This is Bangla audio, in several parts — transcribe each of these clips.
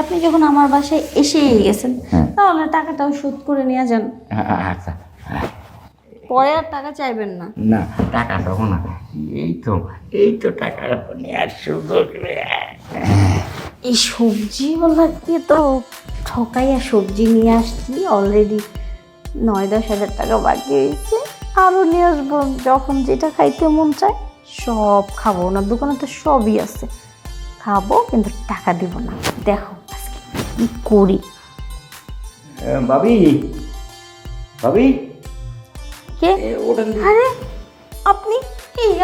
আপনি যখন আমার বাসায় এসেই গেছেন তাহলে টাকাটাও শোধ করে নিয়ে যান। আচ্ছা। পরে আর টাকা চাইবেন না। না, টাকা তখন না, এই তো টাকা নেওয়ার সুযোগ রে। এই সবজিওয়ালাকে তো ঠকাইয়া সবজি নিয়ে আসছি, অলরেডি 9-10 হাজার টাকা বাকি হয়েছে। আরও নিয়ে আসবো, যখন যেটা খাইতে মন চায় সব খাবো। ওনার দোকানে তো সবই আছে, খাবো কিন্তু টাকা দিব না। দেখো আজকে কি করি। ভাবি, ভাবি, কে? ওটা আরে আপনি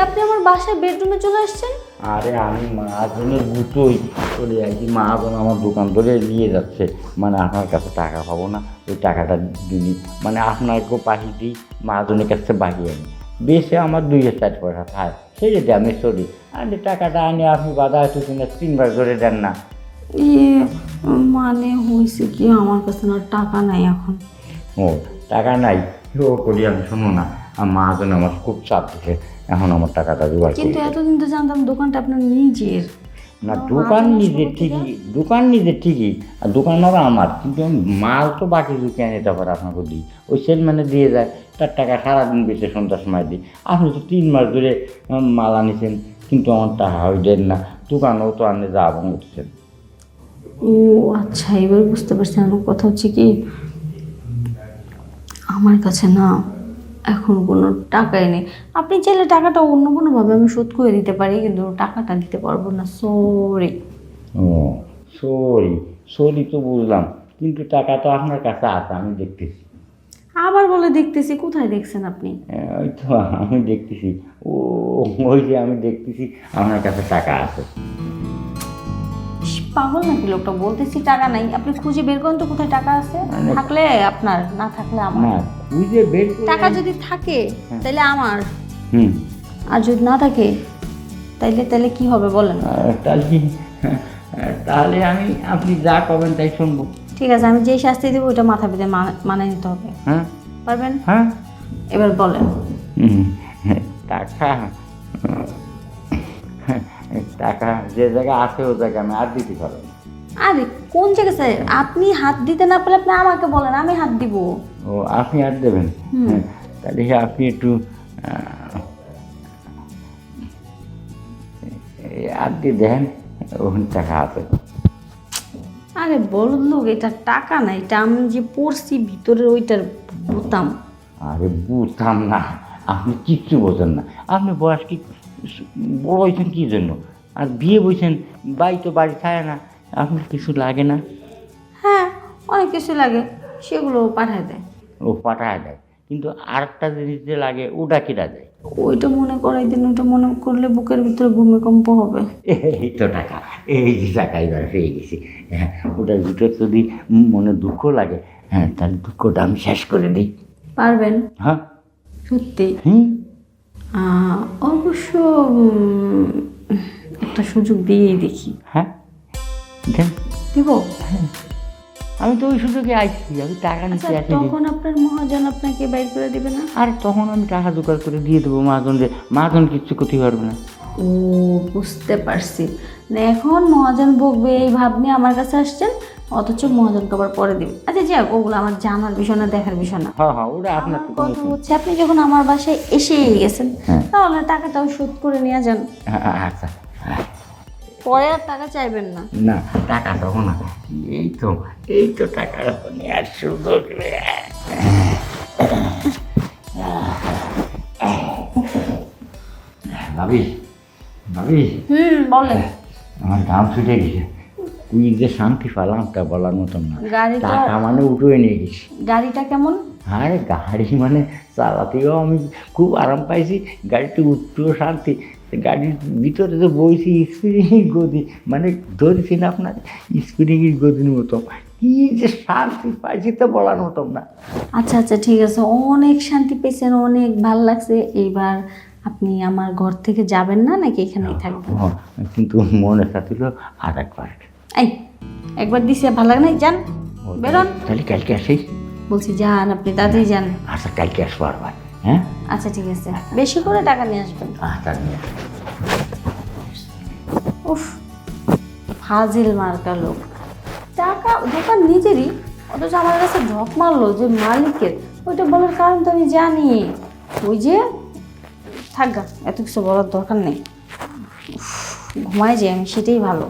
আপনি আমার বাসায় বেডরুমে চলে আসছেন? আরে আমি মাহাজনের গুটোই চলে যাচ্ছি। মাহাজন আমার দোকান ধরে নিয়ে যাচ্ছে, মানে আপনার কাছে টাকা পাবো না, ওই টাকাটা দিনই মানে আপনাকেও পাঠিয়ে দিই, মাহাজনের কাছে বাকি আনি। বেশি আমার 2-4 পয়সা খায়, সেই যদি আমি সরি আরে টাকাটা আনি আপনি বাধা একটু কিনা 3বার করে দেন না। মানে হয়েছে কি, আমার কাছে না টাকা নাই এখন। ও টাকা নাই, ও করি আমি, শোনো না, মাহাজন আমার খুব চাপ দিচ্ছে, এখন আমার টাকাটা জোগাড় কিন্তু করি। এতদিন তো জানতাম দোকানটা আপনার নিজের। না, দোকান নিজের ঠিকই, আর দোকানদারও আমার, কিন্তু আমি মাল তো বাকি ঢুকে নিতে পারে আপনাকে দিই, ওই সেলম্যানে দিয়ে যায়, তার টাকা সারাদিন বেঁচে সন্ধ্যার সময় দিই। আপনি তো 3 মাস ধরে মাল আনিছেন, কিন্তু আমার টাকা ওই দেন না, দোকানেও তো আনে যা বলতেছেন। ও আচ্ছা, এবার বুঝতে পারছি। আমার কথা হচ্ছে কি, আমার কাছে না এখন কোনো টাকাই নেই। আপনি চাইলে টাকাটা অন্য কোনোভাবে আমি শোধ করে দিতে পারি, কিন্তু টাকাটা দিতে পারবো না, সরি। ও সরি তো বুঝলাম, কিন্তু টাকা তো আপনার কাছে আছে, আমি দেখতেছি। আবার বলে দেখতেছি? কোথায় দেখছেন আপনি? ওই তো আমি দেখতেছি, ওই যে আমি দেখতেছি আপনার কাছে টাকা আছে। ইস, পাগল নাকি লোকটা, বলতেছি টাকা নাই, আপনি খুঁজে বের করেন তো কোথায় টাকা আছে। থাকলে আপনার, না থাকলে আমার। না, খুঁজে বের করে টাকা যদি থাকে তাহলে আমার, হুম আর যদি না থাকে তাইলে কি হবে বলেন? তাহলে আমি আপনি যা করবেন তাই শুনবো। ঠিক আছে, আমি যেই শাস্তি দেবো ওইটা মাথা পেতে মানে নিতে হবে। হ্যাঁ, পারবেন? হ্যাঁ। এবার বলেন। টাকা টাকা যে জায়গায় আছে ও জায়গায় আমি আর দিতে পারবো না। আরে কোন জায়গায় স্যার, আপনি হাত দিতে না পারলে আপনি আমাকে বলেন, আমি হাত দিব। ও আপনি আর দেবেন? তাহলে আপনি একটু আর দিয়ে দেন, ওখানে টাকা আছে। আরে বলুন লোক, এটা টাকা না, এটা আমি যে পড়ছি ভিতরের ওইটার বোতাম। আরে বুঝতাম না, আপনি কিচ্ছু বোঝেন না। আপনি বয়স কি বড় হয়েছেন কী জন্য, আর বিয়ে বইছেন, বাড়ি খায় না, আপনার কিছু লাগে না? হ্যাঁ, অনেক কিছু লাগে, সেগুলো পাঠায় দেয়। ও পাঠায় দেয়, কিন্তু আরেকটা জিনিস যে লাগে ওটা কিনা দেয়? ওইটা মনে করাই দিন, ওইটা মনে করলে বুকের ভিতরে ভূমিকম্প হবে। এই তো টাকা, এই যে টাকা এবার পেয়ে গেছি। হ্যাঁ, ওটার ভিতরে যদি মনে দুঃখ লাগে, হ্যাঁ, তাহলে দুঃখটা আমি শেষ করে দিই। পারবেন? হ্যাঁ, সত্যি? হুম। অবশ্য একটা সুযোগ দিয়েই দেখি। হ্যাঁ, দেন। দিব? আমি তো ওই সুযোগে আইছি, আমি টাকা নিতে আচ্ছা, আসি। তখন আপনার মহাজন আপনাকে বাইর করে দিবে না? আর তখন আমি টাকা জোগাড় করে দিয়ে দেবো মহাজনকে, মহাজন কিচ্ছু করতে পারবে না। ও বুঝতে পারছি। না, এখন মহাজন ভোগবে এই ভাব নিয়ে আমার কাছে আসছেন, অথচ মহাজনকে আবার পরে দিবে। আচ্ছা যাক, ওগুলো আমার জানার বিষয় না, দেখার বিষয় না। হ্যাঁ হ্যাঁ, ওটা আপনার আমার তো কথা হচ্ছে, আপনি যখন আমার বাসায় এসেই গেছেন তাহলে টাকাটাও শোধ করে নিয়ে যান। আচ্ছা। পরে আর টাকা চাইবেন না। না, টাকা তখন না, এই তো টাকা নেওয়ার সুযোগ রে। ভাবি, বলেন। আমার দাম ছুটে গেছে, তুই যে শান্তি পেলাম তা বলার মতন না। গাড়িটা টাকা মানে উঠে নিয়ে গেছি। গাড়িটা কেমন? আরে গাড়ি মানে চালাতেও আমি খুব আরাম পাইছি, গাড়িতে উঠতেও শান্তি, গাড়ির ভিতরে তো বইছি স্প্রিংয়ের গদি, মানে ধরেছি না আপনার স্প্রিংয়ের গদির মতো, কি যে শান্তি পাইছি তো বলার মতন না। আচ্ছা আচ্ছা, ঠিক আছে, অনেক শান্তি পেয়েছেন, অনেক ভাল লাগছে। এইবার আপনি আমার ঘর থেকে যাবেন না নাকি এখানেই থাকবেন? কিন্তু মনে চাচ্ছিল আর একবার। এই একবার দিছে, ভালো লাগে নাই, যান, বেরোন। তাহলে কালকে আসি? বলছি যান, আপনি তাড়াতাড়ি যান। আচ্ছা, কালকে আসবো আর ভাই। হ্যাঁ আচ্ছা ঠিক আছে, বেশি করে টাকা নিয়ে আসবেন। আচ্ছা, নিয়ে আসবো। উফ, ফাজিল মার্কা লোক। টাকা দোকান নিজেরই, অথচ আমার কাছে ঢক মারলো যে মালিকের। ওইটা বলার কারণ তো আমি জানি। ওই যে থাক গা, এত কিছু বলার দরকার নেই। উফ, ঘুমায় যে আমি, সেটাই ভালো।